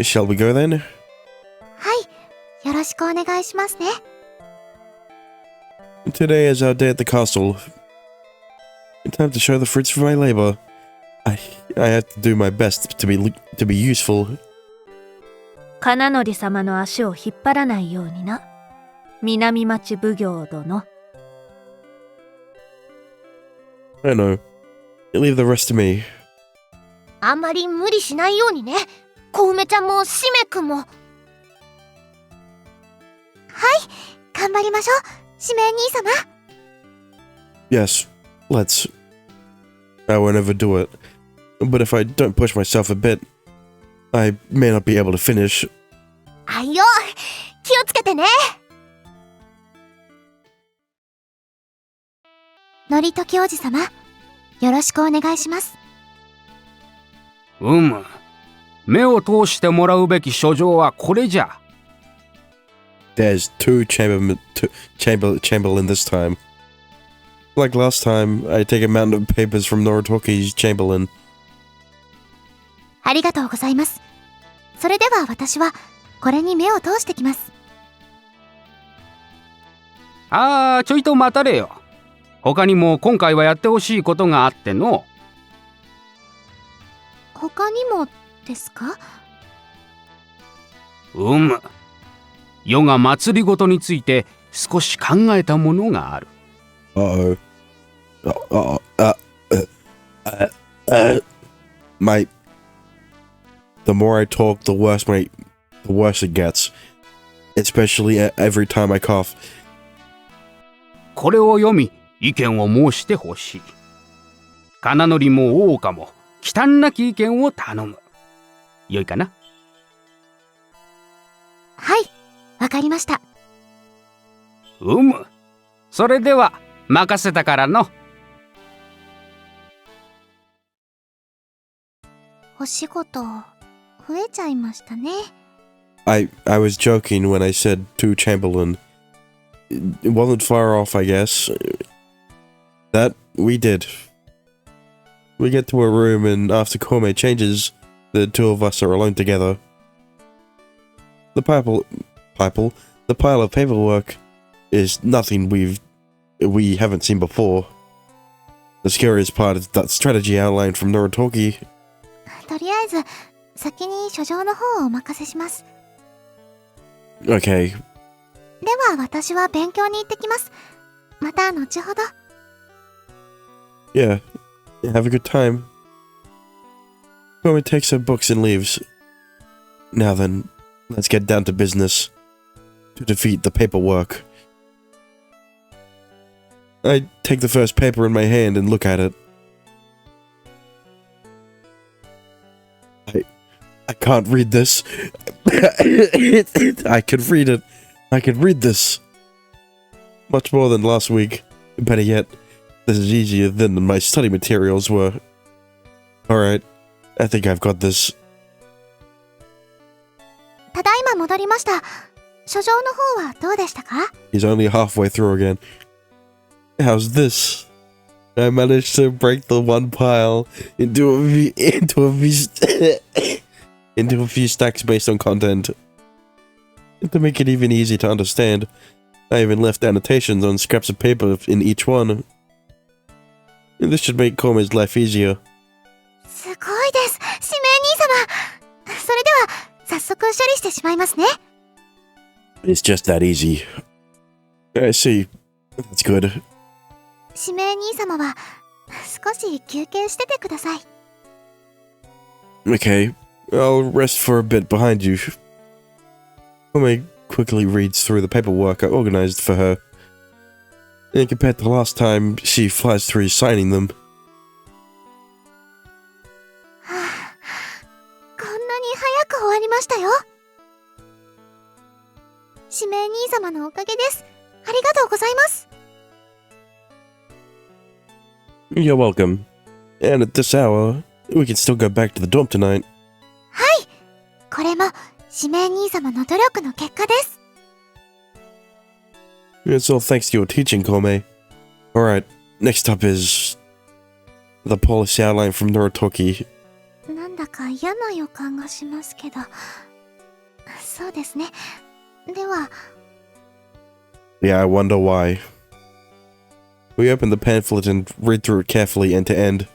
Shall we go then? はい、よろしくお願いしますね。Today is our day at the castle. Time to show the fruits of my labor. I have to do my best to be useful. 金則様の足を引っ張らないようにな。南町奉行殿。I know. Leave the rest to me. あんまり無理しないようにね。小梅ちゃんもしめくんも。はい、頑張りましょう、しめ兄様。Yes, let's. I won't ever do it. But if I don't push myself a bit, I may not be able to finish. あいよ、気をつけてね。のりときおじ様、よろしくお願いします。目を通してもらうべき書状はこれじゃ。There's two chamberlain this time. Like last time, I take a mountain of papers from Noritoki's chamberlain. ありがとうございます。それでは私はこれに目を通してきます。ちょいと待たれよ。他にも今回はやってほしいことがあっての。他にもですか？世が祭りごとについて少し考えたものがある。The more I talk, the worse it gets. Especially every time I cough. これを読み、意見を申してほしい。金則も大岡も忌憚なき意見を頼む。よいかな？はい、わかりました。それでは任せたからの。お仕事増えちゃいましたね。I was joking when I said to Chamberlain. It wasn't far off, I guess. That we did. We get to a room and after Kome changes, the two of us are alone together. The pile of paperwork is nothing we haven't seen before. The scariest part is that strategy outline from Noritoki. とりあえず先に書状の方をお任せします。Okay. では私は勉強に行ってきます。また後ほど。Yeah. Have a good time. Kome takes her books and leaves. Now then, let's get down to business. To defeat the paperwork. I take the first paper in my hand and look at it. I can't read this. I can read it. I can read this. Much more than last week. Better yet, this is easier than my study materials were. Alright, I think I've got this. ただいま戻りました。書状の方はどうでしたか？ He's only halfway through again. How's this? I managed to break the one pile into a few stacks based on content. To make it even easier to understand, I even left annotations on scraps of paper in each one. This should make Kome's life easier. すごいです、しめ兄様。それでは早速処理してしまいますね。It's just that easy. I see. That's good. しめ兄様は少し休憩しててください。Okay, I'll rest for a bit behind you. Kome quickly reads through the paperwork I organized for her. And compared to last time, she flies through signing them. こんなに早く終わりましたよ。しめ兄様のおかげです。ありがとうございます。You're welcome. And at this hour, we can still go back to the dorm tonight. はい、これもしめ兄様の努力の結果です。It's all thanks to your teaching, Kome. Alright, next up is the policy outline from Noritoki. 何なんだか嫌な予感がしますけど。そうですね。では。Yeah, I wonder why. We open the pamphlet and read through it carefully end to end.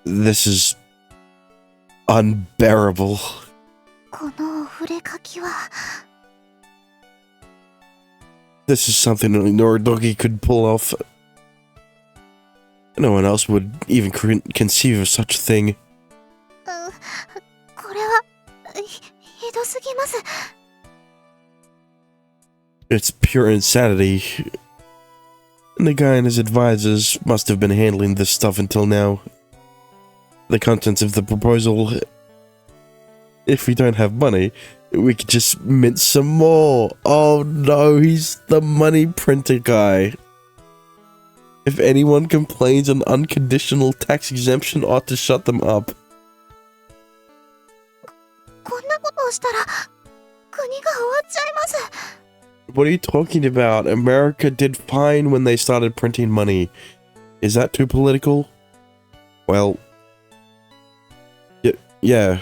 This is unbearable. このお触れ書きは。This is something only Noridogi could pull off. No one else would even conceive of such a thing. これはひどすぎます。It's pure insanity. And the guy and his advisors must have been handling this stuff until now. The contents of the proposal. If we don't have money, we could just mint some more. Oh no, he's the money printer guy. If anyone complains, an unconditional tax exemption ought to shut them up. こんなことをしたら国が終わっちゃいます。What are you talking about? America did fine when they started printing money. Is that too political? Well, yeah.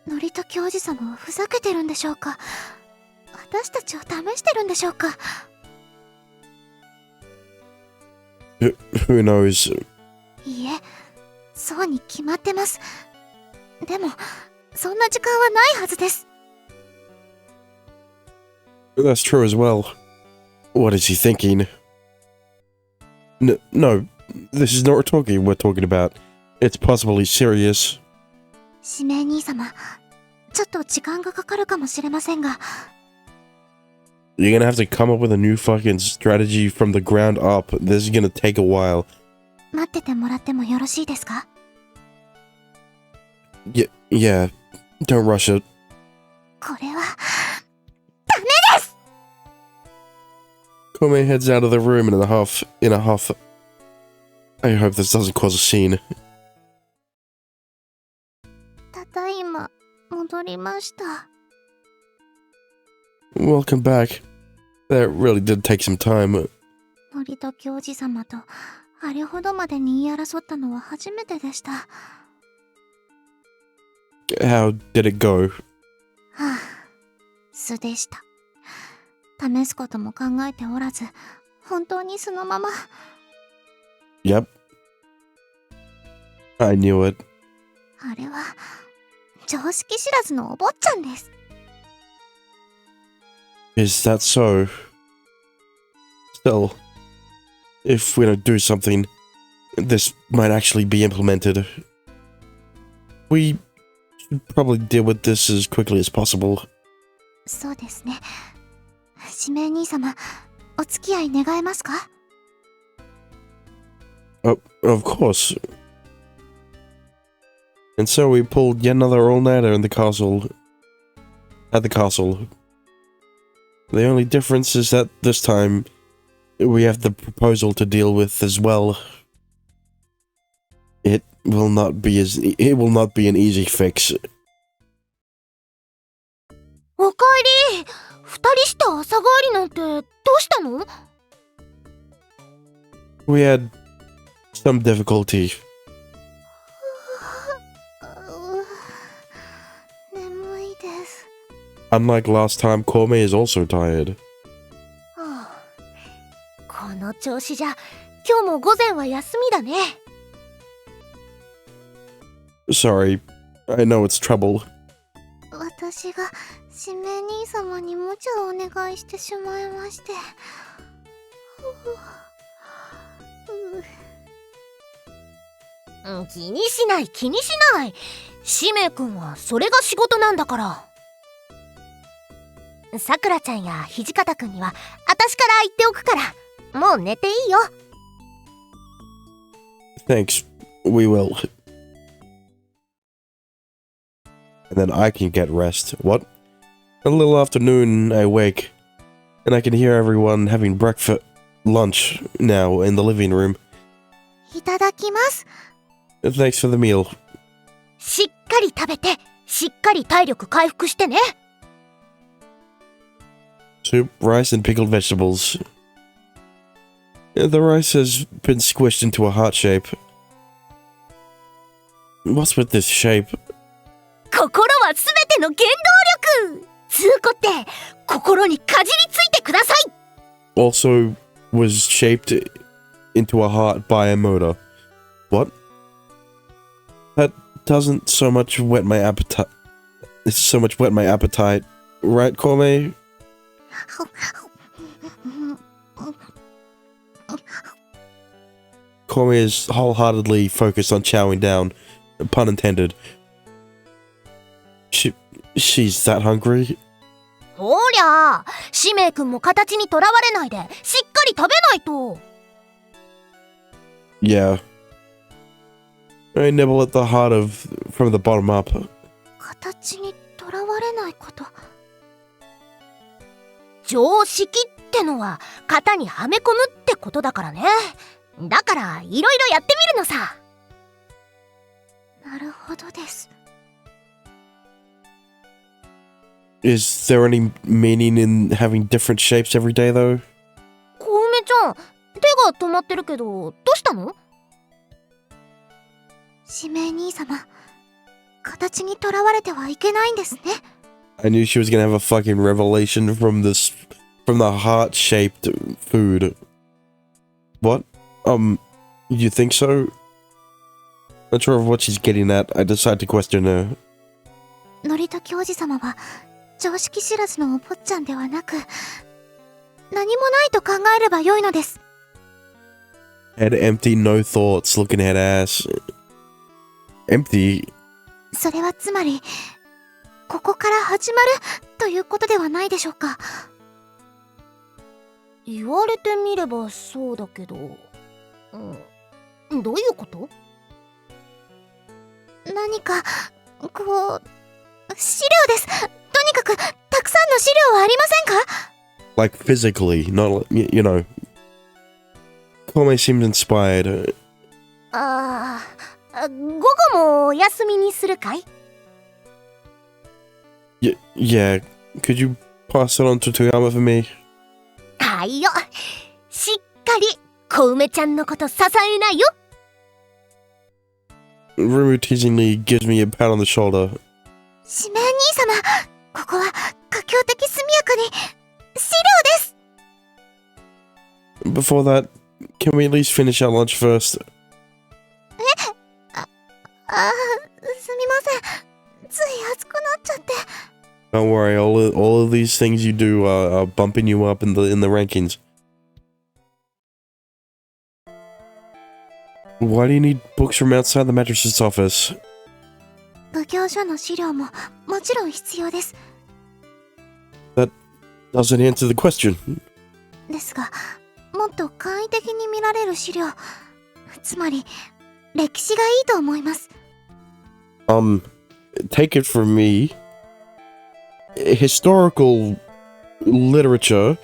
ノリト教授様はふざけてるんでしょうか。私たちを試してるんでしょうか。Who knows? いいえ、そうに決まってます。でも、そんな時間はないはずです。That's true as well. What is he thinking? No, this is not talking we're talking about. It's possibly serious. 指名兄様、ちょっと時間がかかるかもしれませんが。You're gonna have to come up with a new fucking strategy from the ground up. This is gonna take a while. 待っててもらってもよろしいですか？ Yeah. Don't rush it. これは、ダメです！ Kome heads out of the room in a huff. I hope this doesn't cause a scene. ただいま、戻りました。Welcome back. That really did take some time. ノリト教授様と、あれほどまでに言い争ったのは初めてでした。は How did it go? あ、素でした。試すことも考えておらず、本当にそのまま。Yep. I knew it. あれは、常識知らずのお坊ちゃんです。Is that so? Still, if we don't do something, this might actually be implemented. We should probably deal with this as quickly as possible. そうですね。指名兄様、お付き合い願えますか？ Of course. And so we pulled yet another all-nighter in the castle. At the castle. The only difference is that this time we have the proposal to deal with as well. It will not be an easy fix. おかえり。二人した朝帰りなんてどうしたの？ We had some difficulty. 眠いです。 Unlike last time, Kome is also tired. この調子じゃ今日も午前は休みだね。Sorry, I know it's trouble. 私が指名兄様に無茶をお願いしてしまいまして。気にしない気にしない。指名くんはそれが仕事なんだから。さくらちゃんや土方くんには私から言っておくから、もう寝ていいよ。Thanks, we will. And then I can get rest. What? A little afternoon, I wake, and I can hear everyone having lunch now in the living room. いただきます。Thanks for the meal. しっかり食べて、しっかり体力回復してね。Soup, rice, and pickled vegetables. The rice has been squished into a heart shape. What's with this shape? 心はすべての原動力つうこって心にかじりついてください Also was shaped into a heart by a motor. What? That doesn't so much whet my appetite. Right, Corme? Corme is wholeheartedly focused on chowing down. Pun intended. She's that hungry? ほりゃあ使命君も形にとらわれないでしっかり食べないと Yeah. I nibble at the heart from the bottom up. 形にとらわれないこと。常識ってのは型にはめ込むってことだからね。だからいろいろやってみるのさ。なるほどです。Is there any meaning in having different shapes every day, though? 小梅ちゃん、手が止まってるけど、どうしたの？使命兄様、形にとらわれてはいけないんですね。I knew she was gonna have a fucking revelation from the heart-shaped food. What? You think so? Not sure of what she's getting at. I decide to question her. ノリト教授様は常識知らずのお坊ちゃんではなく、何もないと考えればよいのです。Head empty, no thoughts, looking at ass. Empty? それはつまり、ここから始まるということではないでしょうか。言われてみればそうだけど、どういうこと？何か、こう、資料です。とにかく、たくさんの資料はありませんか？ Like physically, not, you know. Kwame seemed inspired. ああ、午後もお休みにするかい？ Yeah, could you pass it on to Toyama for me? はいよ。しっかり、小梅ちゃんのこと支えなよ。Rumu teasingly gives me a pat on the shoulder. 使命兄様、ここは佳境的速やかに、資料です。Before that, can we at least finish our lunch first? すみません。つい熱くなっちゃって。Don't worry, all of these things you do are bumping you up in the rankings. Why do you need books from outside the magistrate's office? 奉行所の資料ももちろん必要です。That doesn't answer the question. ですが、もっと簡易的に見られる資料、つまり歴史がいいと思います。Take it from me. Historical literature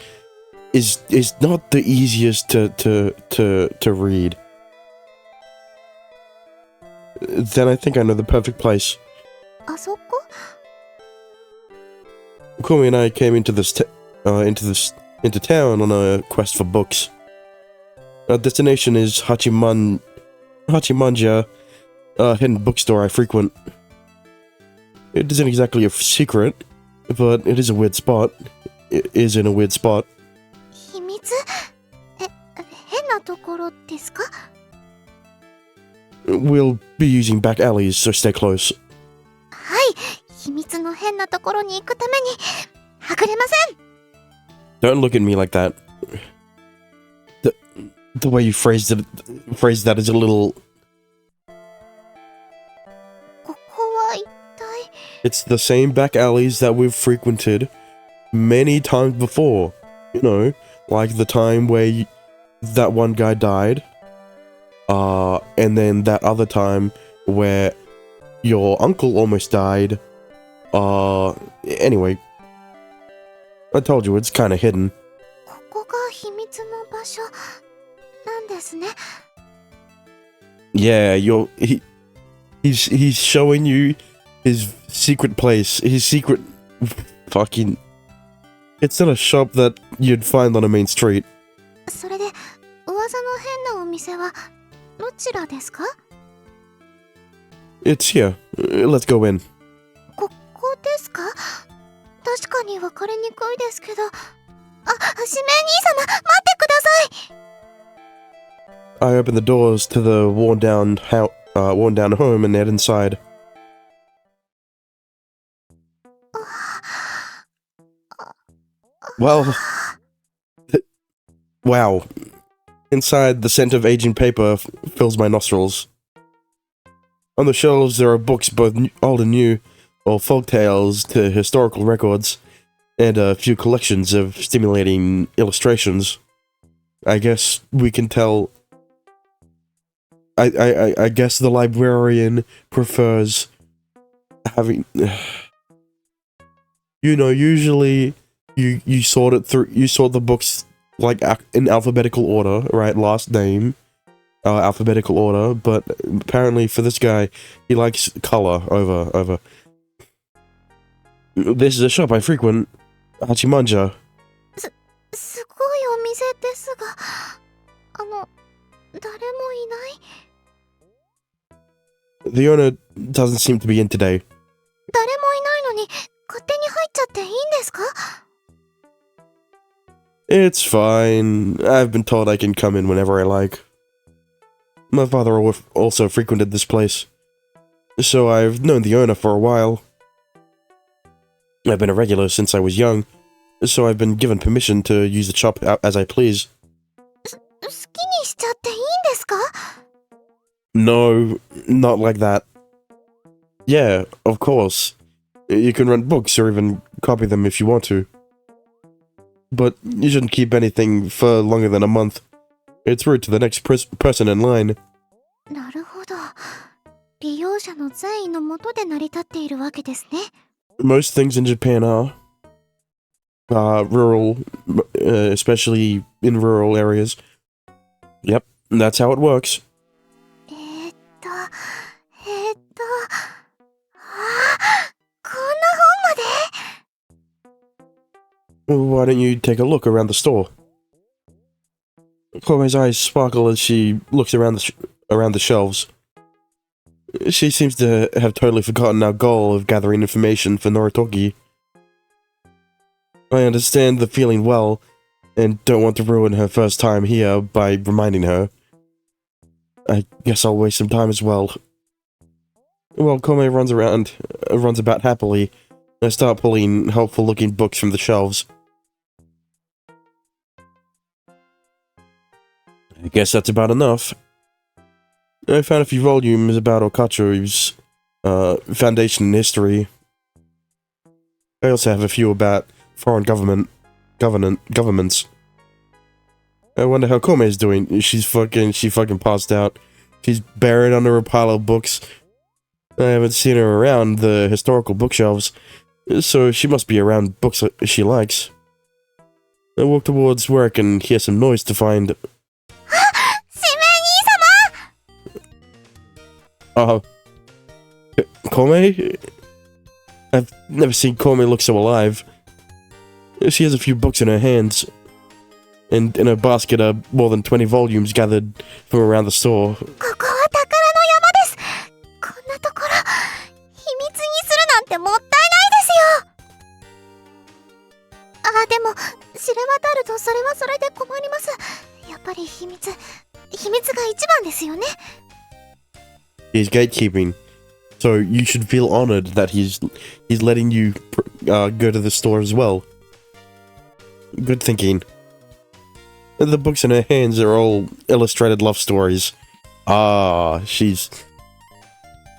is not the easiest to read. Then I think I know the perfect place. あそこ？ Kumi and I came into town on a quest for books. Our destination is Hachimanja, a hidden bookstore I frequent. It isn't exactly a secret, but it is a weird spot. It is in a weird spot. 秘密？変なところですか？ We'll be using back alleys, so stay close. はい、秘密の変なところに行くために、はぐれません。Don't look at me like that. The way you phrased that is a little... ここは一体 It's the same back alleys that we've frequented many times before. You know, like the time where that one guy died. And then that other time where your uncle almost died. Anyway. I told you, it's kind of hidden. ここが秘密の場所なんですね。Yeah, he's showing you his secret place. His secret fucking... It's not a shop that you'd find on a main street. それで、噂の変なお店はどちらですか？ It's here. Let's go in. ここですか？確かに分かりにくいですけど。あ、指名兄様、待ってください。 I open the doors to the worn down home and head inside. Well, wow. Inside, the scent of aging paper fills my nostrils. On the shelves, there are books both old and new, or folk tales to historical records, and a few collections of stimulating illustrations. I guess we can tell. I guess the librarian prefers having. You know, usually you sort it through. You sort the books like in alphabetical order, right? Last name, alphabetical order. But apparently, for this guy, he likes color over. This is a shop I frequent, Hachimanja. すごいお店ですが、誰もいない。 The owner doesn't seem to be in today. 誰もいないのに勝手に入っちゃっていいんですか？ It's fine. I've been told I can come in whenever I like. My father also frequented this place, so I've known the owner for a while. I've been a regular since I was young, so I've been given permission to use the shop as I please. 好きにしちゃっていいんですか？ No, not like that. Yeah, of course. You can rent books or even copy them if you want to. But you shouldn't keep anything for longer than a month. It's rude to the next person in line. なるほど。利用者の善意のもとで成り立っているわけですね。 Most things in Japan are rural, especially in rural areas. Yep, that's how it works. こんな本まで？ Why don't you take a look around the store? Chloe's eyes sparkle as she looks around the shelves. She seems to have totally forgotten our goal of gathering information for Noritoki. I understand the feeling well, and don't want to ruin her first time here by reminding her. I guess I'll waste some time as well. Well, Kome runs about happily. I start pulling helpful-looking books from the shelves. I guess that's about enough. I found a few volumes about Okachu's foundation in history. I also have a few about foreign governments. I wonder how Kome's doing. She fucking passed out. She's buried under a pile of books. I haven't seen her around the historical bookshelves, so she must be around books she likes. I walk towards where I can hear some noise to find... Kome? I've never seen Kome look so alive. She has a few books in her hands, and in her basket are more than 20 volumes gathered from around the store. ここは宝の山です。こんなところ、秘密にするなんてもったいないですよ。あ、でも、知れ渡るとそれはそれで困ります。やっぱり秘密が一番ですよね。He's gatekeeping, so you should feel honored that he's letting you go to the store as well. Good thinking. The books in her hands are all illustrated love stories. She's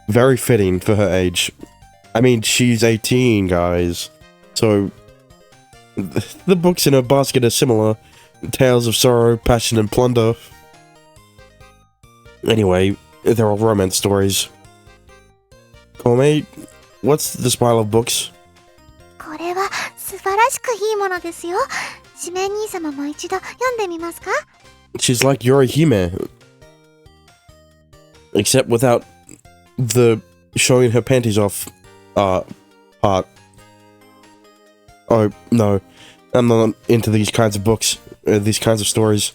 very fitting for her age. I mean, she's 18, guys. So, the books in her basket are similar. Tales of sorrow, passion, and plunder. Anyway, they're all romance stories. Kome, what's this pile of books? これは素晴らしくいいものですよ。指名兄様も一度読んでみますか？ She's like Yorihime. Except without the showing her panties off, part. Oh, no. I'm not into these kinds of books, these kinds of stories.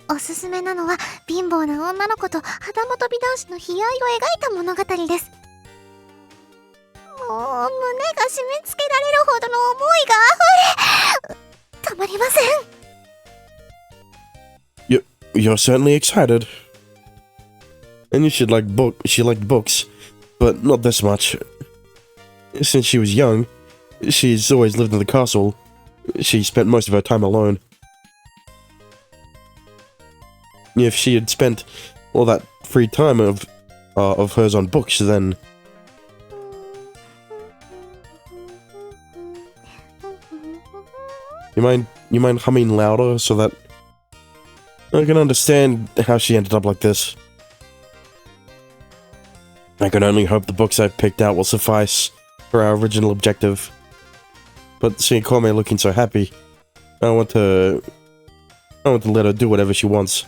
おすすめなのは貧乏な女の子と旗本美男子の悲哀を描いた物語です。もう胸が締め付けられるほどの思いがたまりません。You're certainly excited. And you should she liked books, but not this much. Since she was young, she's always lived in the castle. She spent most of her time alone. If she had spent all that free time of hers on books, then you mind humming louder so that I can understand how she ended up like this. I can only hope the books I've picked out will suffice for our original objective. But seeing Kome looking so happy, I want to let her do whatever she wants.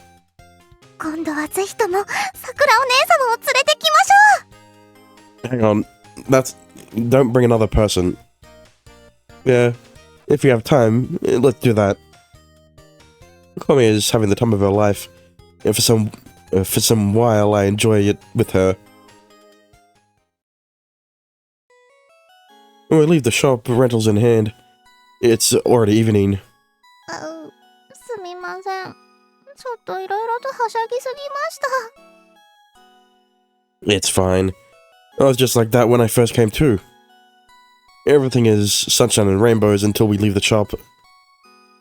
今度はぜひとも桜お姉様を連れてきましょう。 Hang on, don't bring another person. Yeah, if you have time, let's do that. Kome is having the time of her life, and for some while I enjoy it with her. When we leave the shop, rentals in hand. It's already evening. すみません。ちょっといろいろとはしゃぎすぎました。 It's fine. I was just like that when I first came to. Everything is sunshine and rainbows until we leave the shop.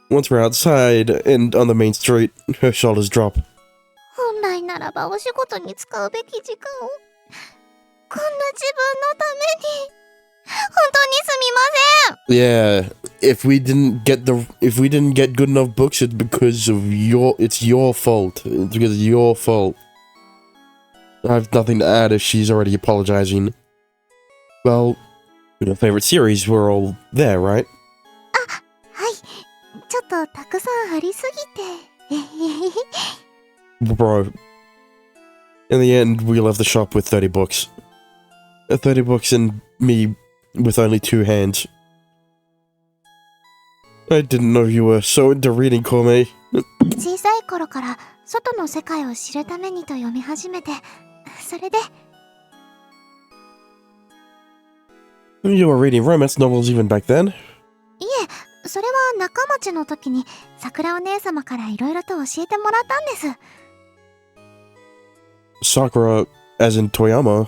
Once we're outside and on the main street, her shoulders drop. 本来ならばお仕事に使うべき時間をこんな自分のために本当にすみません。 Yeah, if we didn't get good enough books, it's because of it's your fault. It's because of your fault. I have nothing to add if she's already apologizing. Well, your favorite series were all there, right? はい。ちょっとたくさんありすぎて。Bro. In the end, we left the shop with 30 books. 30 books and me with only 2 hands. I didn't know you were so into reading, Kome. 小さい頃から外の世界を知るためにと読み始めて、それで。You were reading romance novels even back then? いえ、それは仲町の時に桜お姉様からいろいろと教えてもらったんです。Sakura, as in Toyama.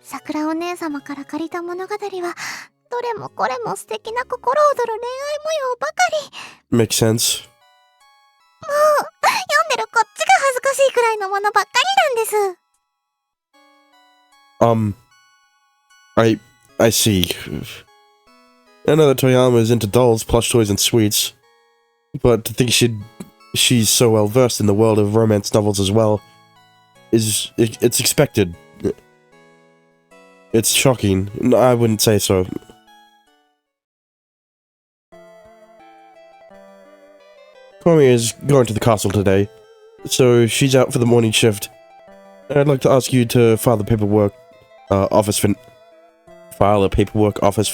桜お姉様から借りた物語はどれもこれも素敵な心躍る恋愛模様ばかり。 Makes sense. もう読んでるこっちが恥ずかしいくらいのものばっかりなんです。I see. I know that Toyama is into dolls, plush toys, and sweets, but to think she's so well versed in the world of romance novels as well it's expected. It's shocking. No, I wouldn't say so. Komi is going to the castle today, so she's out for the morning shift. I'd like to ask you to file the paperwork office for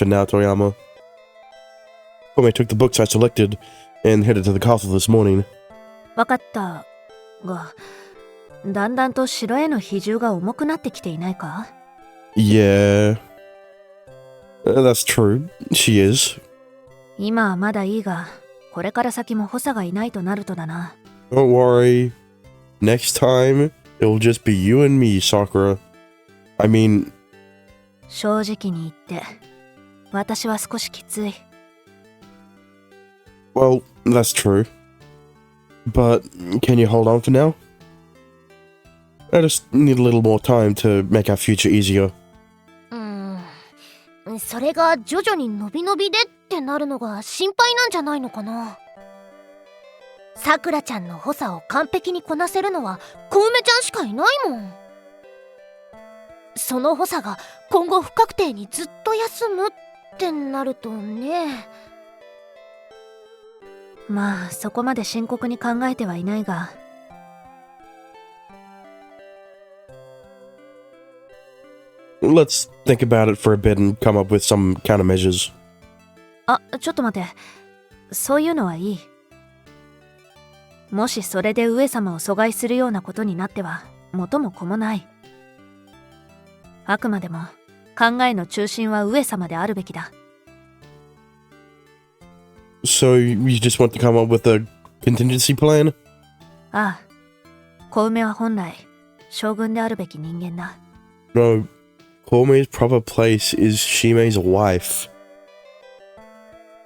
now, Toyama. Komi took the books I selected and headed to the castle this morning. わかったが、だんだんと城への比重が重くなってきていないか？ Yeah, that's true. She is. 今はまだいいが、これから先も補佐がいないとなるとだな。Don't worry. Next time, it'll just be you and me, Sakura. I mean... 正直に言って、私は少しきつい。Well, that's true. But can you hold on for now? I just need a little more time to make our future easier. それが徐々に伸び伸びでってなるのが心配なんじゃないのかな。さくらちゃんの補佐を完璧にこなせるのは小梅ちゃんしかいないもん。その補佐が今後不確定にずっと休むってなるとね。まあそこまで深刻に考えてはいないが。Let's think about it for a bit and come up with some countermeasures. あ、ちょっと待って。そういうのはいい。もしそれで上様を阻害するようなことになっては元も子もない。あくまでも考えの中心は上様であるべきだ。So you just want to come up with a contingency plan? ああ、小梅は本来将軍であるべき人間だ。No, Koumei's proper place is Shime's wife.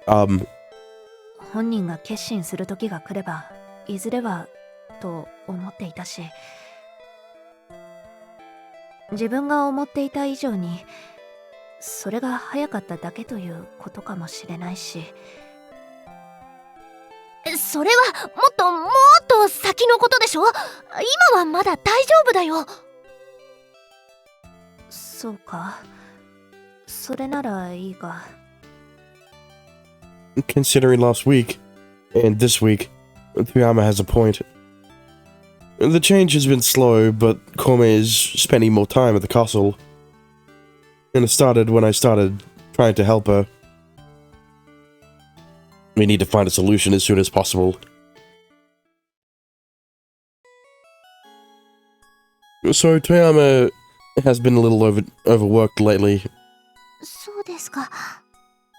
本人が決心する時が来ればいずれはと思っていたし、自分が思っていた以上にそれが早かっただけということかもしれないし。それはもっと先のことでしょ。今はまだ大丈夫だよ。そうか、それならいいが。Considering last week and this week, Toyama has a point. The change has been slow, but Koumei is spending more time at the castle. And it started when I started trying to help her. We need to find a solution as soon as possible. So Toyama has been a little overworked lately. そうですか。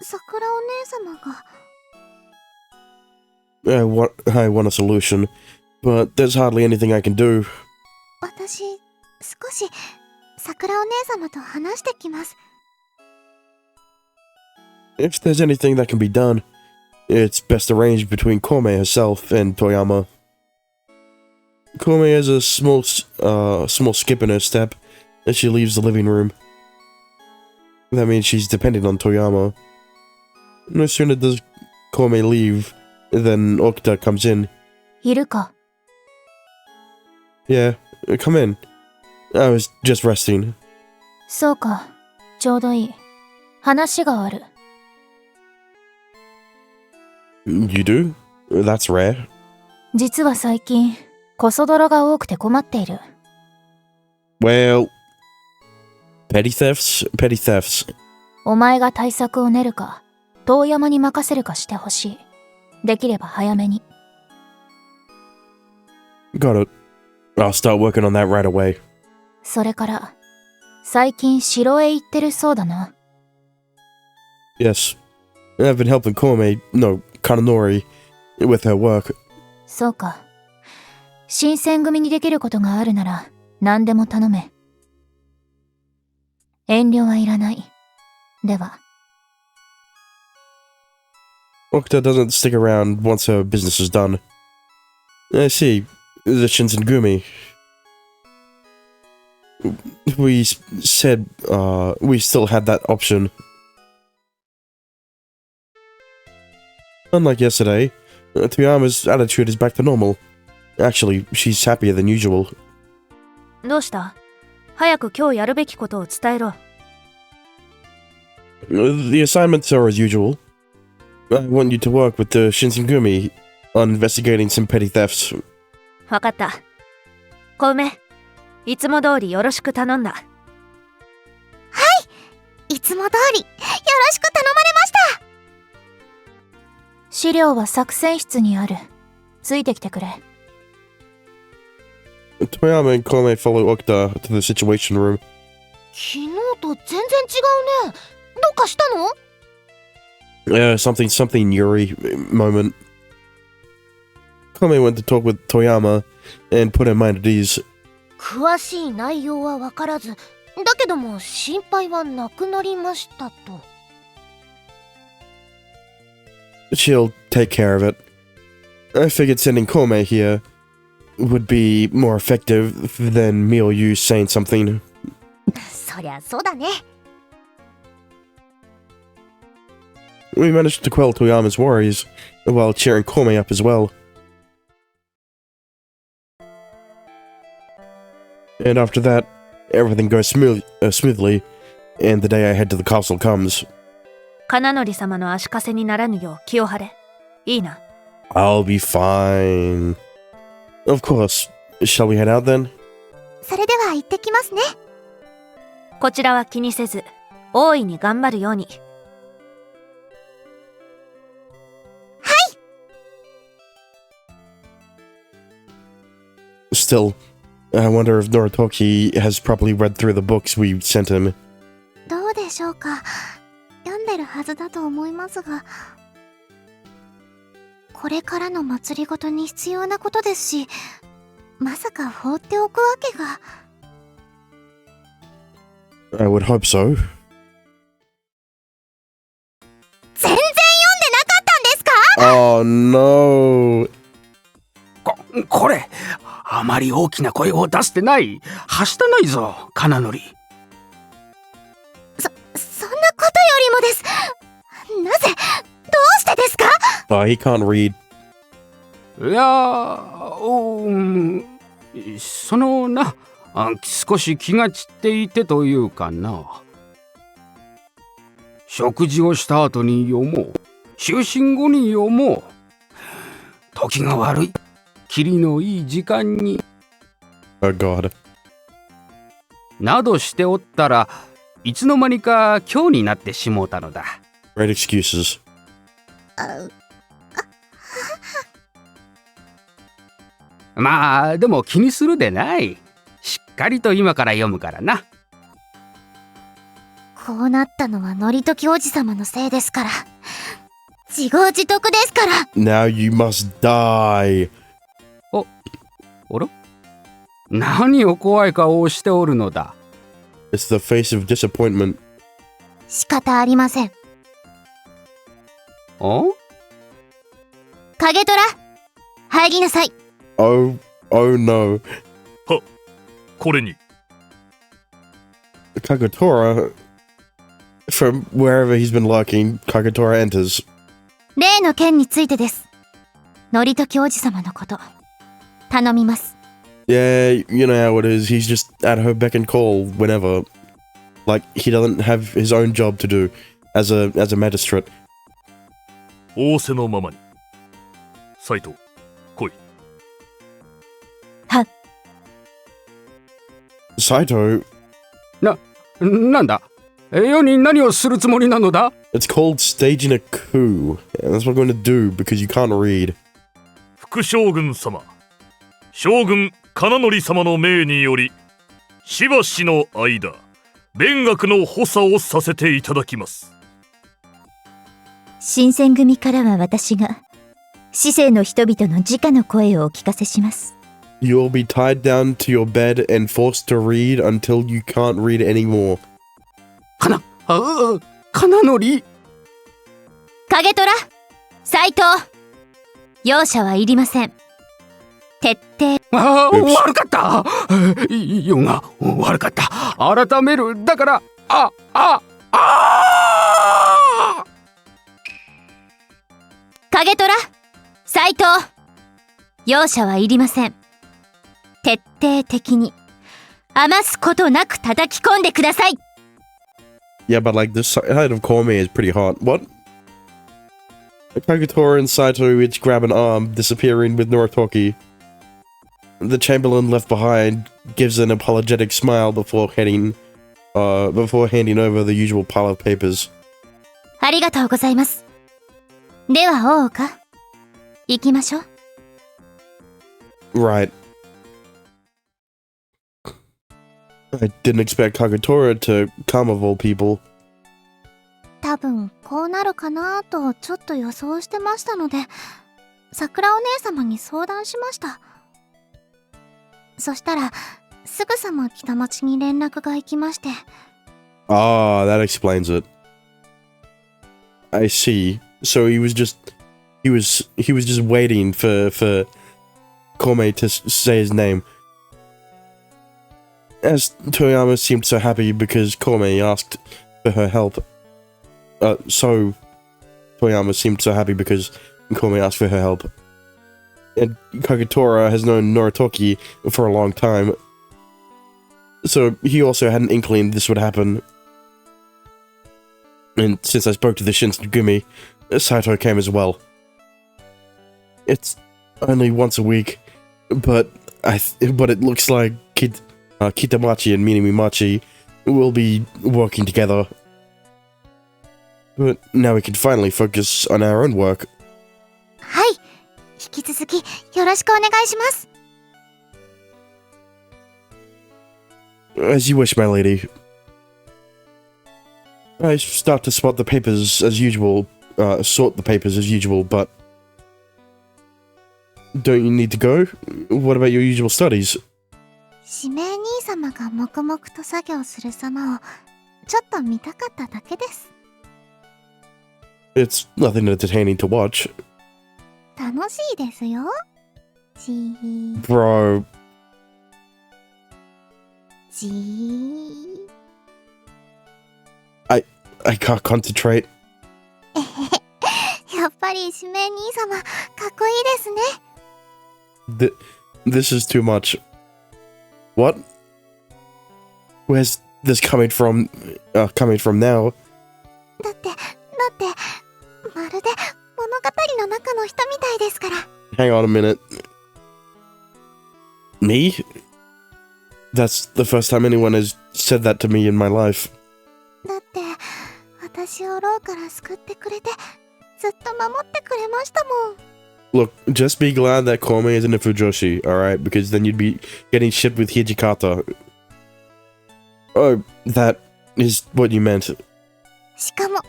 桜お姉様が。I want a solution, but there's hardly anything I can do. 私、少し桜お姉様と話してきます。If there's anything that can be done, it's best arranged between Koumei herself and Toyama. Koumei has a small skip in her step as she leaves the living room. That means she's dependent on Toyama. No sooner does Koumei leave than Okuta comes in. いるか。Yeah, come in. I was just resting. そうか、ちょうどいい。話がある。You do? That's rare. 実は最近、コソ泥が多くて困っている。Well, petty thefts. お前が対策を練るか、遠山に任せるかしてほしい。できれば早めに。Got it. I'll start working on that right away. それから、最近城へ行ってるそうだな。Yes. I've been helping Kananori, with her work. そうか。新選組にできることがあるなら、何でも頼め。遠慮はいらない。では。Okuta doesn't stick around once her business is done. I see. The Shinsengumi. We said, we still had that option. Unlike yesterday, Toyama's attitude is back to normal. Actually, she's happier than usual. どうした？早く今日やるべきことを伝えろ。The assignments are as usual. I want you to work with the Shinsengumi on investigating some petty thefts. わかった。小梅、いつも通りよろしく頼んだ。はい、いつも通りよろしく頼まれました。資料は作戦室にある。ついてきてくれ。Toyama and Koumei follow Okuta to the situation room. 昨日と全然違うね。どうかしたの？Something Yuri moment. Koumei went to talk with Toyama and put her mind at ease. 詳しい内容は分からず、だけども心配はなくなりましたと。She'll take care of it. I figured sending Koumei here would be more effective than me or you saying something. そりゃそうだね。We managed to quell Toyama's worries while cheering Koumei up as well. And after that, everything goes smoothly, and the day I head to the castle comes. 金則様の足かせにならぬよう気を張れ。いいな。I'll be fine. Of course. Shall we head out then? それでは行ってきますね。こちらは気にせず、大いに頑張るように。Still, I wonder if Noritoki has probably read through the books we sent him. どうでしょうか。読んでるはずだと思いますが、これからの祭りごとに必要なことですし、まさか放っておくわけが。I would hope so. 全然読んでなかったんですか？ Oh no. これ、あまり大きな声を出してない。はしたないぞ、金則。そんなことよりもです。なぜ、どうしてですか？ He can't read. いやそのな、少し気が散っていてというかな。食事をした後に読もう。就寝後に読もう。時が悪い。霧のいい時間に。Oh god. などしておったらいつの間にか今日になってしもうたのだ。 Great excuses. まあでも気にするでない。しっかりと今から読むからな。こうなったのはのりときおじさまのせいですから。自業自得ですから。Now you must die. あら？何を怖い顔をしておるのだ。 It's the face of disappointment. 仕方ありません。お？影虎、入りなさい。Oh no. これに。Kagetora, from wherever he's been lurking, Kagetora enters. 例の件についてです。のりときおじさまのこと頼みます。 Yeah, you know how it is. He's just at her beck and call whenever. Like, he doesn't have his own job to do as a magistrate. 仰せのままに。斉藤、来い。Saito, なんだ？世に何をするつもりなのだ？ it's called staging a coup. And that's what I'm going to do because you can't read. 副将軍様、将軍金則様の命により、しばしの間、勉学の補佐をさせていただきます。新選組からは私が市政の人々の直の声をお聞かせします。 You'll be tied down to your bed and forced to read until you can't read anymore. 金則。影虎、斉藤、容赦はいりません。徹底。悪かった。世が悪かった。改める。だから影虎、斉藤、容赦はいりません。徹底的に余すことなく叩き込んでください。 Yeah, but like, this side of Komi is pretty hot. What? Kagetora and Saito each grab an arm, disappearing with Noritoki. The Chamberlain left behind gives an apologetic smile before handing over the usual pile of papers. ありがとうございます。では大岡、行きましょう。 Right. I didn't expect Kagetora to come of all people. 多分こうなるかなとちょっと予想してましたので、桜お姉様に相談しました。そしたらすぐさま北町に連絡が行きまして。Ah, that explains it. I see. So he was just waiting for Kome to say his name. As Toyama seemed so happy because Kome asked for her help. So Toyama seemed so happy because Kome asked for her help. And Kagetora has known Noritoki for a long time. So he also had an inkling this would happen. And since I spoke to the Shinsengumi, Saito came as well. It's only once a week, but it looks like Kitamachi and Minamimachi will be working together. But now we can finally focus on our own work. はい、引き続きよろしくお願いします。As you wish, my lady. I start to spot the papers as usual, sort the papers as usual, but... Don't you need to go? What about your usual studies? 指名兄様が黙々と作業する様をちょっと見たかっただけです。It's nothing entertaining to watch. 楽しいですよ。Bro. I can't concentrate. やっぱり指名兄様かっこいいですね。This is too much. What? Where's this coming from now? だってまるで物語の中の人みたいですから。Hang on a minute. Me? That's the first time anyone has said that to me in my life. だって私を牢から救ってくれてずっと守ってくれましたもん。Look, just be glad that Kome isn't a Fujoshi, alright? Because then you'd be getting shipped with Hijikata. Oh, that is what you meant. しかも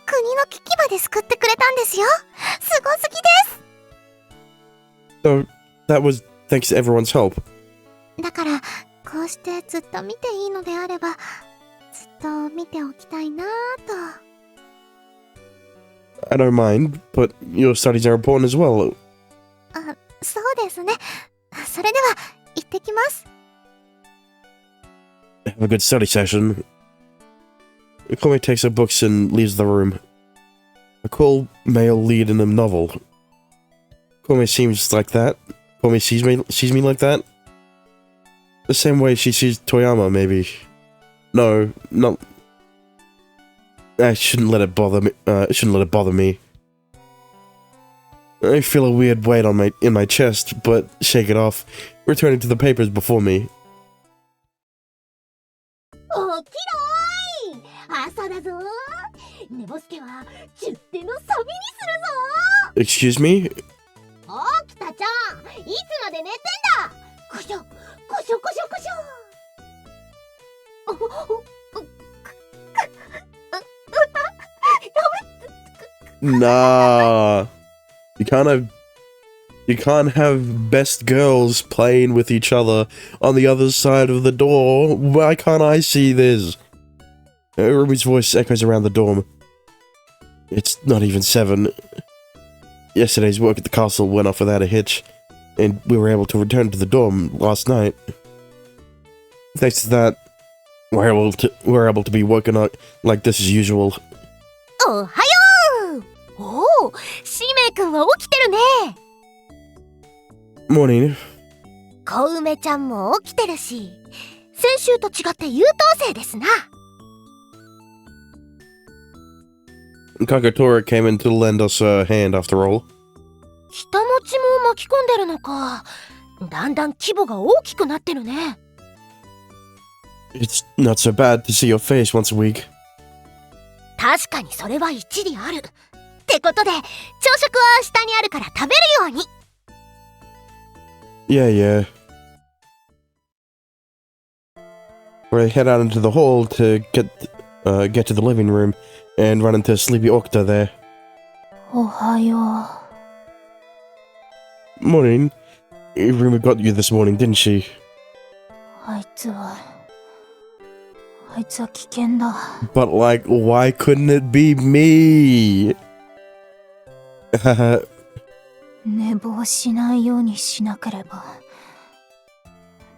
国の危機まで救ってくれたんですよ。すごすぎです。 So, that was thanks to everyone's help. だからこうしてずっと見ていいのであればずっと見ておきたいなぁと。I don't mind, but your studies are important as well. あ、そうですね。それでは行ってきます。 Have a good study session. Kome takes her books and leaves the room. A cool male lead in a novel. Kome seems like that. Kome sees me like that. The same way she sees Toyama, maybe. No, not... I shouldn't let it bother me. I feel a weird weight in my chest, but shake it off, returning to the papers before me. おきろーい、朝だぞ。寝ぼすけは10手のサビにするぞ。 Excuse me? 起きたちゃん、いつまで寝てんだ。こしょこしょこしょこしょ。Nah. You can't have best girls playing with each other on the other side of the door. Why can't I see this? Ruby's voice echoes around the dorm. It's not even 7. Yesterday's work at the castle went off without a hitch, and we were able to return to the dorm last night. Thanks to that, we're able to be working out like this as usual. おはよう。おお、しめいくんは起きてるね。 Morning. 小梅ちゃんも起きてるし、先週と違って優等生ですな。Kakatora came in to lend us a hand after all. 北町も巻き込んでるのか。だんだん規模が大きくなってるね。 It's not so bad to see your face once a week. 確かにそれは一理ある。ってことで、朝食は下にあるから食べるように。Yeah. We head out into the hall to get to the living room and run into sleepy Okta there. おはよう。 Morning. Rima got you this morning, didn't she? あいつは危険だ。 But like, why couldn't it be me? 寝坊しないようにしなければ。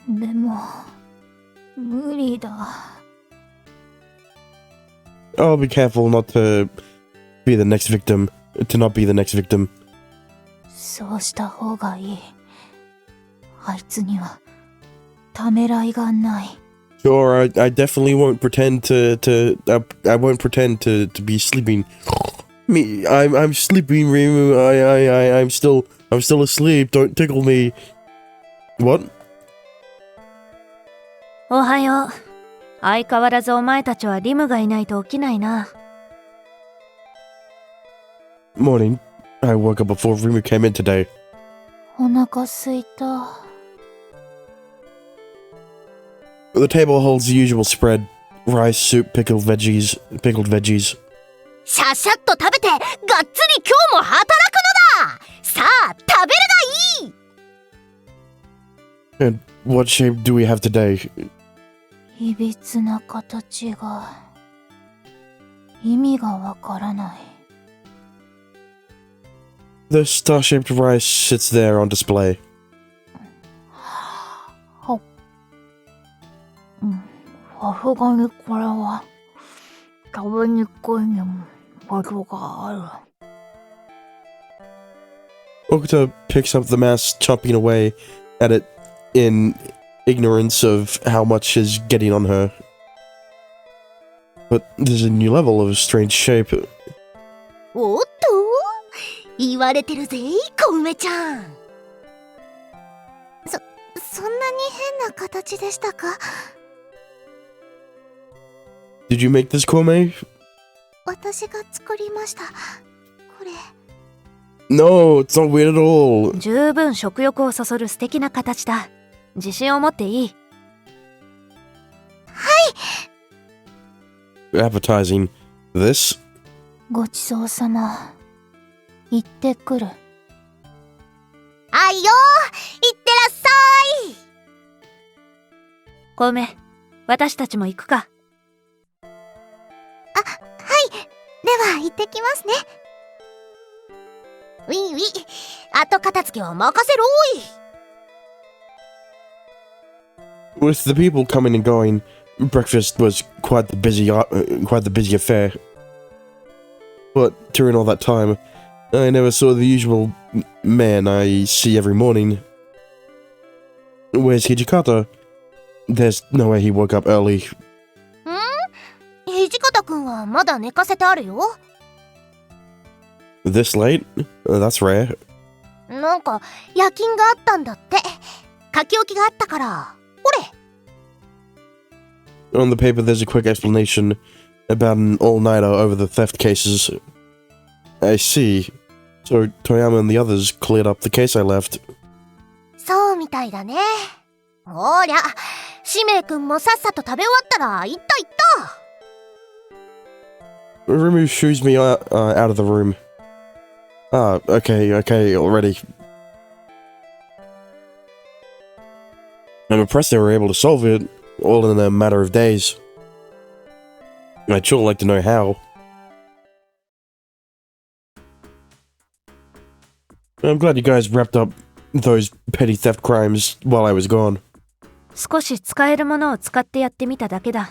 でも無理だ。 I'll be careful not to be the next victim. To not be the next victim. そうした方がいい。あいつにはためらいがない。 Sure, I definitely won't pretend I won't pretend to be sleeping. Me, I'm sleeping, Rimu. I'm still asleep. Don't tickle me. What? おはよう。相変わらずお前たちはリムがいないと起きないな。 Morning. I woke up before Rimu came in today. お腹すいた。The table holds the usual spread. Rice, soup, pickled veggies. シャシャッと食べてがっつり今日も働くのだ。さあ食べるがいい。 And what shape do we have today? いびつな形が意味がわからない。The star-shaped rice sits there on display. さすがにこれは食べにくいにも程がある。 Okta picks up the mass, chomping away at it in ignorance of how much is getting on her. But there's a new level of strange shape. おっと言われてるぜ小梅ちゃん。そんなに変な形でしたか？ Did you make this, Kome? 私が作りました。これ No, it's not weird at all. 十分食欲をそそる素敵な形だ。自信を持っていい。Appetizing. This? ごちそうさま。行ってくる。あいよ、いってらっしゃい。小梅、私たちも行くか。では行ってきますね。ウィンウィン、後片付けは任せろい。 With the people coming and going, breakfast was quite the busy affair. But during all that time, I never saw the usual man I see every morning. Where's Hijikata? There's no way he woke up early. 土方くんはまだ寝かせてあるよ。 This late? That's rare. なんか夜勤があったんだって。書き置きがあったから。ほれ。 On the paper, there's a quick explanation about an all-nighter over the theft cases. I see. So Toyama and the others cleared up the case I left. そうみたいだね。ほりゃ、しめいくんもさっさと食べ終わったら行った行った。 Rumu shoos me out of the room. Okay, already. I'm impressed they were able to solve it, all in a matter of days. I'd sure like to know how. I'm glad you guys wrapped up those petty theft crimes while I was gone. 少し使えるものを使ってやってみただけだ。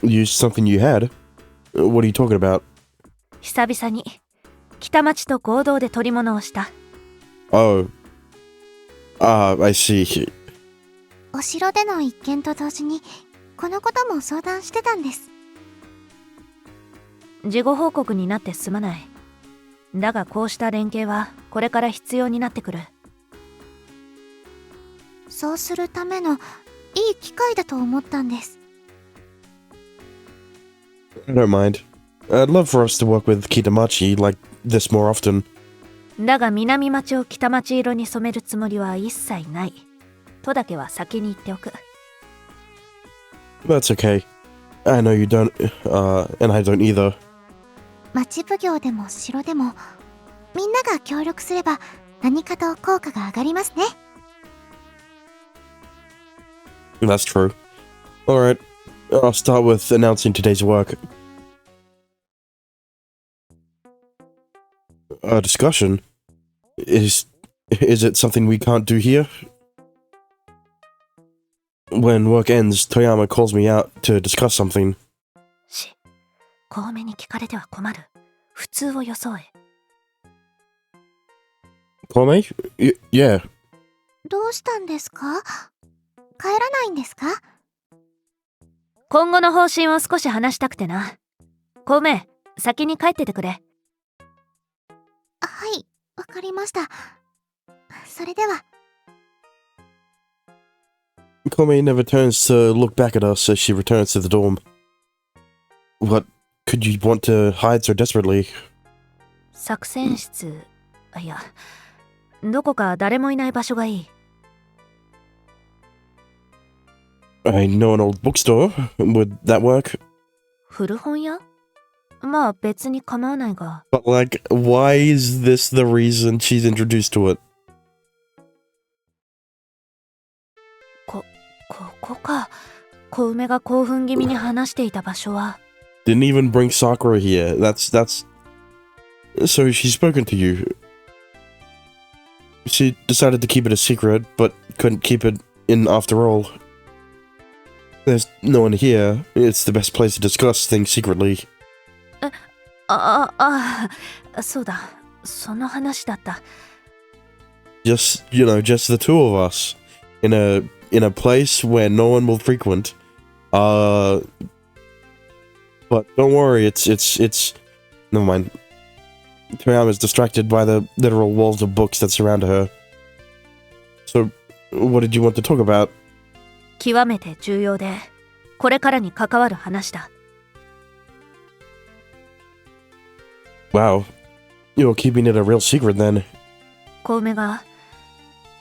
Used something you had? What are you talking about? 久々に北町と合同で取り物をした。Oh. I see. お城での一件と同時にこのことも相談してたんです。事後報告になってすまない。だがこうした連携はこれから必要になってくる。そうするためのいい機会だと思ったんです。 I don't mind. I'd love for us to work with Kitamachi like this more often. だが南町を北町色に染めるつもりは一切ない。とだけは先に言っておく。That's okay. I know you don't, and I don't either. 町奉行でも城でもみんなが協力すれば何かと効果が上がりますね。 That's true. Alright, I'll start with announcing today's work. A discussion? Is it something we can't do here? When work ends, Toyama calls me out to discuss something. 小梅に聞かれては困る。普通を装え。Kome? Yeah. どうしたんですか？帰らないんですか？今後の方針を少し話したくてな。小梅、先に帰っててくれ。はい、わかりました。それでは。 Kome never turns to look back at us as she returns to the dorm. What could you want to hide so desperately? 作戦室、いや、どこか誰もいない場所がいい。I know an old bookstore. Would that work? 古本屋？まあ別に構わないが。 But like, why is this the reason she's introduced to it? ここか。小梅が興奮気味に話していた場所は。 Didn't even bring Sakura here. That's... So she's spoken to you. She decided to keep it a secret, but couldn't keep it in after all. There's no one here. It's the best place to discuss things secretly. そうだ。その話だった。 Just, just the two of us. In a place where no one will frequent. But don't worry, it's... Never mind. Toyama's distracted by the literal walls of books that surround her. So, what did you want to talk about? 極めて重要で、これからに関わる話だ。 Wow. You're keeping it a real secret then. 小梅が、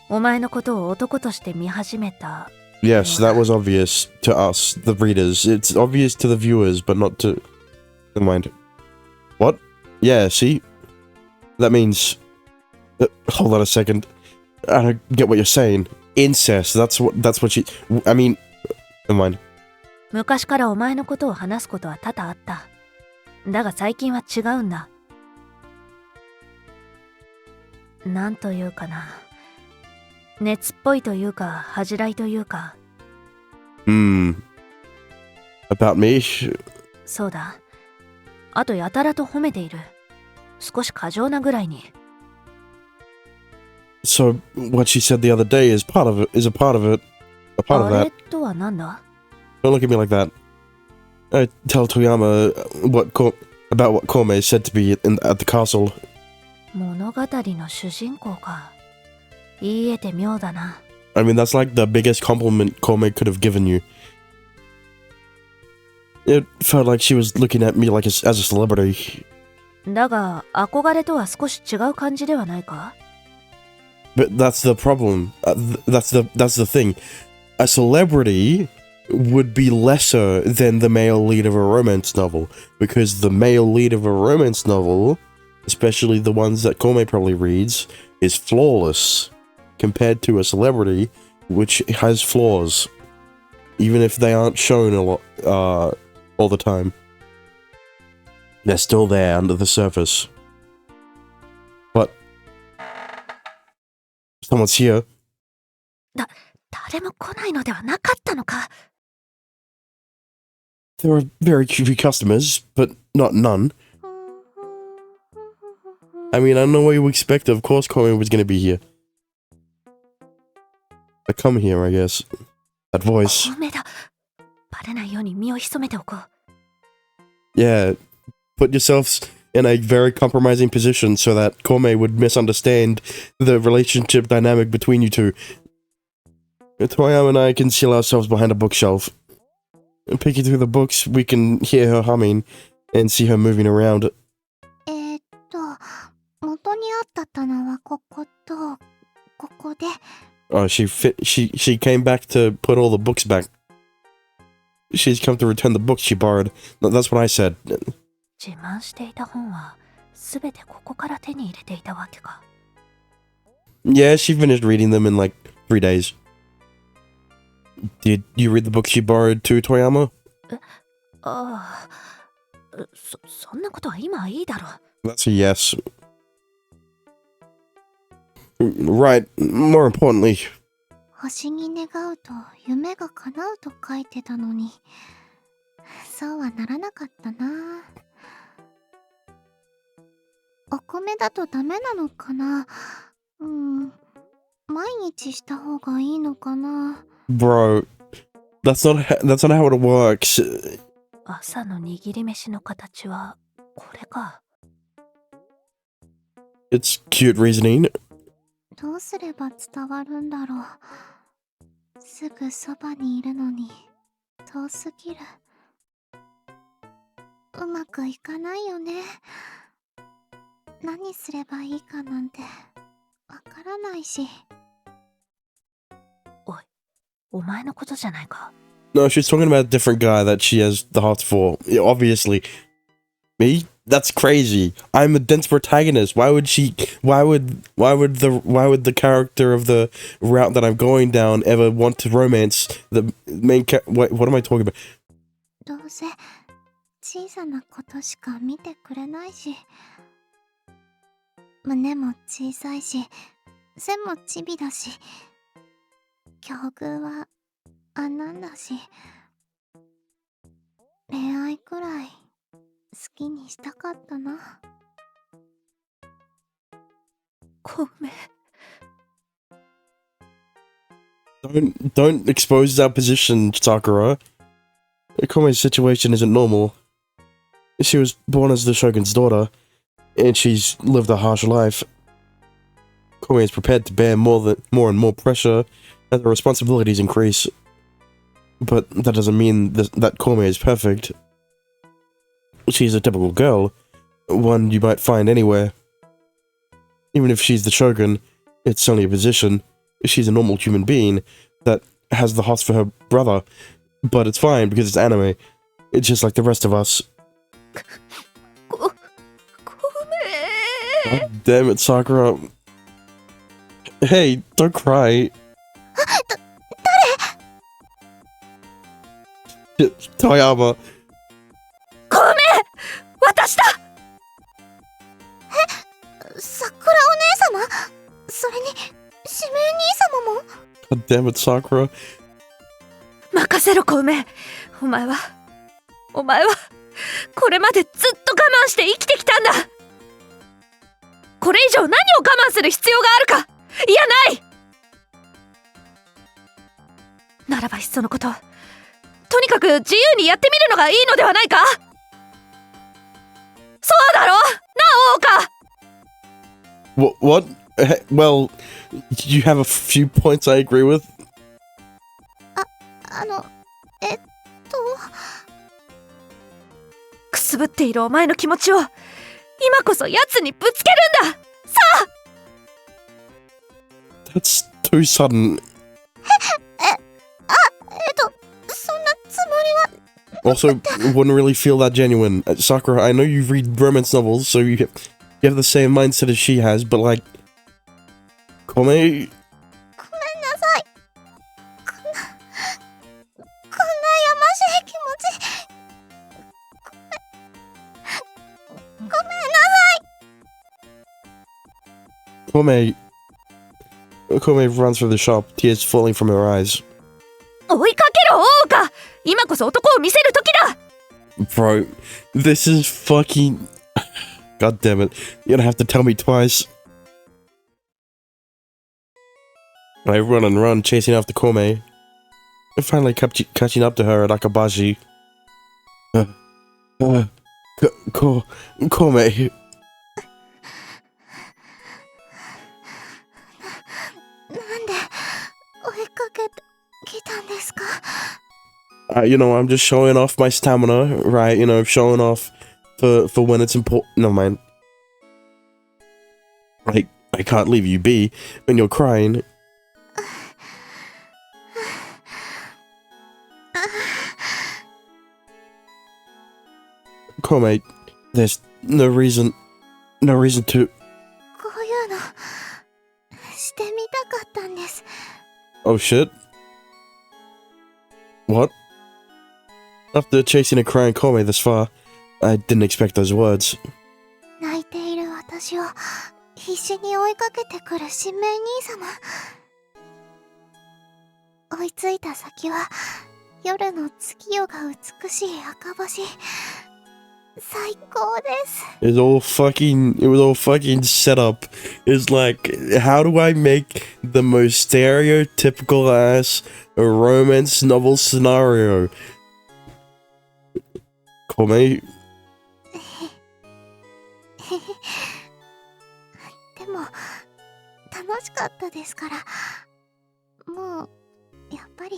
お前のことを男として見始めた。 Yes, that was obvious to us, the readers. It's obvious to the viewers, but not to... Never mind. What? Yeah, see? That means... hold on a second. I don't get what you're saying. Incest, that's what she... I mean... Never mind. 昔からお前のことを話すことは多々あった。だが最近は違うんだ。なんというかな。熱っぽいというか、恥じらいというか。About me? そうだ。あとやたらと褒めている。少し過剰なぐらいに。So, what she said the other day is a part of it. A part of あれ that. とはなんだ？ Don't look at me like that. I tell Toyama about what Komei said to be at the castle. 物語の主人公か。言い得て妙だな。I mean, that's like the biggest compliment Komei could have given you. It felt like she was looking at me like as a celebrity. だが、憧れとは少し違う感じではないか？ But that's the problem. That's the thing. A celebrity would be lesser than the male lead of a romance novel, because the male lead of a romance novel, especially the ones that Komei probably reads, is flawless compared to a celebrity which has flaws, even if they aren't shown a lot all the time. They're still there under the surface. But someone's here. 誰も来ないのではなかったのか？ There are very few customers, but not none. I mean, I don't know what you expect. Of course, Komei was gonna be here. I come here, I guess. That voice. 小梅だ。バレないように身を潜めておこう。 Yeah. Put yourselves in a very compromising position so that Komei would misunderstand the relationship dynamic between you two. Toyama and I conceal ourselves behind a bookshelf. Picking through the books, we can hear her humming and see her moving around. 元にあった棚はこことここで。 Oh, she came back to put all the books back. She's come to return the books she borrowed. That's what I said. 自慢していた本はすべてここから手に入れていたわけか。 Yeah, she finished reading them in like 3 days. Did you read the books she borrowed too, Toyama? ああ、そんなことは今はいいだろう。 That's a yes. Right, more importantly. 星に願うと夢が叶うと書いてたのに、そうはならなかったな。お米だとダメなのかな。毎日した方がいいのかな。 Bro, that's not how it works. 朝の握り飯の形はこれか。 It's cute reasoning. どうすれば伝わるんだろう。すぐそばにいるのに遠すぎる。うまくいかないよね。何すればいいかなんてわからないし。おい、お前のことじゃないか。No, she's talking about a different guy that she has the heart for. Yeah, obviously. Me? That's crazy. I'm a dense protagonist. Why would the character of the route that I'm going down ever want to romance the main what am I talking about? どうせ小さなことしか見てくれないし、胸も小さいし、背もチビだし、境遇は穴だし、恋愛くらい好きにしたかったな。ごめん。Don't expose our position, Sakura. Kome's situation isn't normal. She was born as the Shogun's daughter, and she's lived a harsh life. Kome is prepared to bear more and more pressure as her responsibilities increase. But that doesn't mean that Kome is perfect. She's a typical girl, one you might find anywhere. Even if she's the Shogun, it's only a position. She's a normal human being that has the hots for her brother. But it's fine because it's anime. It's just like the rest of us. God damn it, Sakura. Hey, don't cry. Toyama. ごめん私だ桜お姉様、それに指名兄様も。 God damn it, Sakura. 任せろ小梅。お前はこれまでずっと我慢して生きてきたんだ。これ以上何を我慢する必要があるか。いやない。ならばいっそのこと、とにかく自由にやってみるのがいいのではないか。そうだろなあ、大岡。 What? Well, you have a few points I agree with. くすぶっているお前の気持ちを今こそ奴にぶつけるんだ。さあ。 That's too sudden. そんなつもりは。 Also, wouldn't really feel that genuine. Sakura, I know you read romance novels, so you have the same mindset as she has, but like... Kome... ごめんなさい。こんなやましい気持ち。ごめんなさい。 Kome runs through the shop, tears falling from her eyes. 追いかけろ大岡。今こそ男を見せる時だ。 Bro, this is fucking... God damn it. You're gonna have to tell me twice. I run and run, chasing after Kome. I finally catching up to her at Akabashi. Kome... なんで追いかけてきたんですか。 You know, I'm just showing off my stamina, right? You know, showing off for when it's important. No, mind. Like, I can't leave you be when you're crying. Kome, there's no reason to... こういうのしてみたかったんです。 Oh shit. What? After chasing and crying Kome this far, I didn't expect those words. 泣いている私を必死に追いかけてくる神明兄様。追いついた先は夜の月夜が美しい赤星。最高です。 It was all fucking set up. It's like, how do I make the most stereotypical ass romance novel scenario? Kome? でも楽しかったですから、もうやっぱり。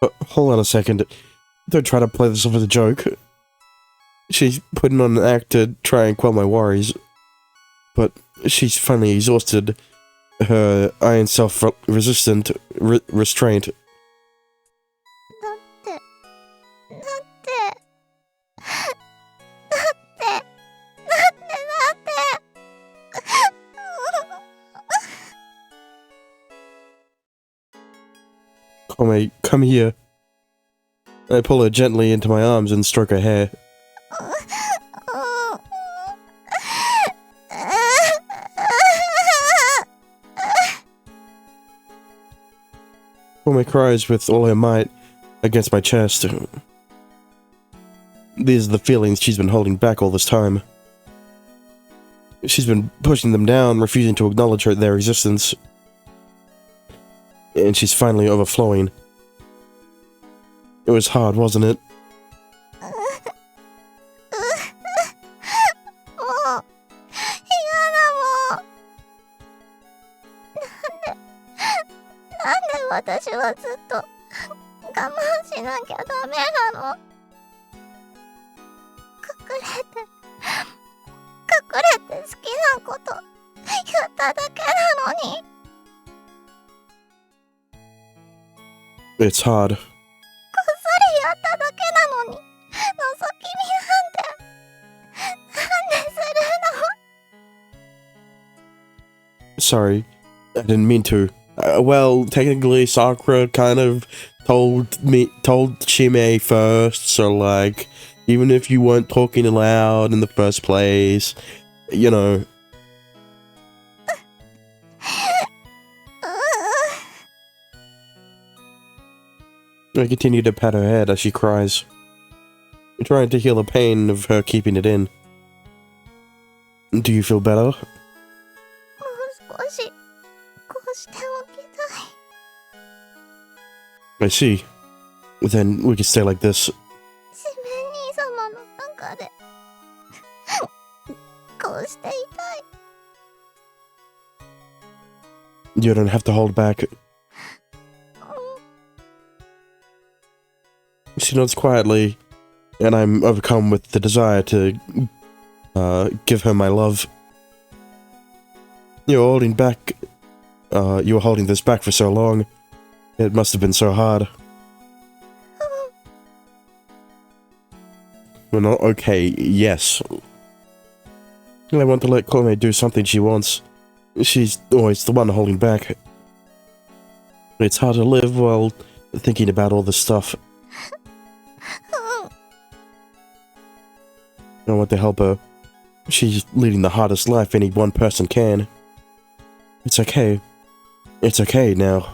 Hold on a second. Don't try to play this off as a joke. She's putting on an act to try and quell my worries. But she's finally exhausted. her iron self-resistant restraint. だってだってだって Kome, come here. I pull her gently into my arms and stroke her hair. Kome cries with all her might against my chest. These are the feelings she's been holding back all this time. She's been pushing them down, refusing to acknowledge their existence. And she's finally overflowing. It was hard, wasn't it? もう嫌だもん。なんで私はずっと我慢しなきゃダメなの。隠れて好きなこと言っただけなのに。 It's hard. こっそりやっただけなのに覗き見なんてなんでするの。 Sorry, I didn't mean to. Well, technically, Sakura kind of told Shime first, so like, even if you weren't talking aloud in the first place, you know. I continue to pat her head as she cries, trying to heal the pain of her keeping it in. Do you feel better? もう少しこうしておきたい。 I see. Then we can stay like this. 四面兄様の中でこうしていたい。 You don't have to hold back. She nods quietly, and I'm overcome with the desire to give her my love. You were holding this back for so long. It must have been so hard. We're not okay, yes. I want to let Kome do something she wants. She's always the one holding back. It's hard to live while thinking about all this stuff. I want to help her. She's leading the hardest life any one person can. It's okay. It's okay now.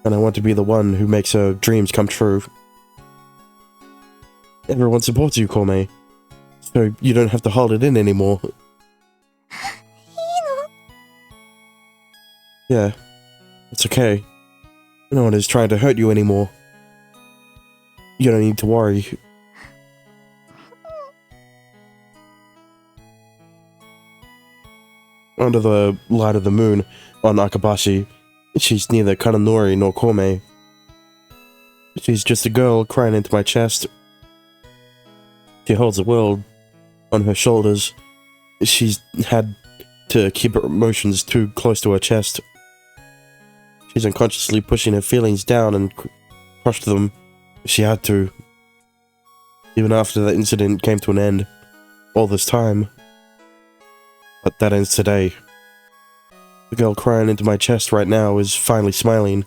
And I want to be the one who makes her dreams come true. Everyone supports you, Kome. So you don't have to hold it in anymore. Yeah. It's okay. No one is trying to hurt you anymore. You don't need to worry. Under the light of the moon on Akabashi, she's neither Kananori nor Kome. She's just a girl crying into my chest. She holds the world on her shoulders. She's had to keep her emotions too close to her chest. She's unconsciously pushing her feelings down and crushed them. She had to. Even after that incident came to an end. All this time. But that ends today. The girl crying into my chest right now is finally smiling.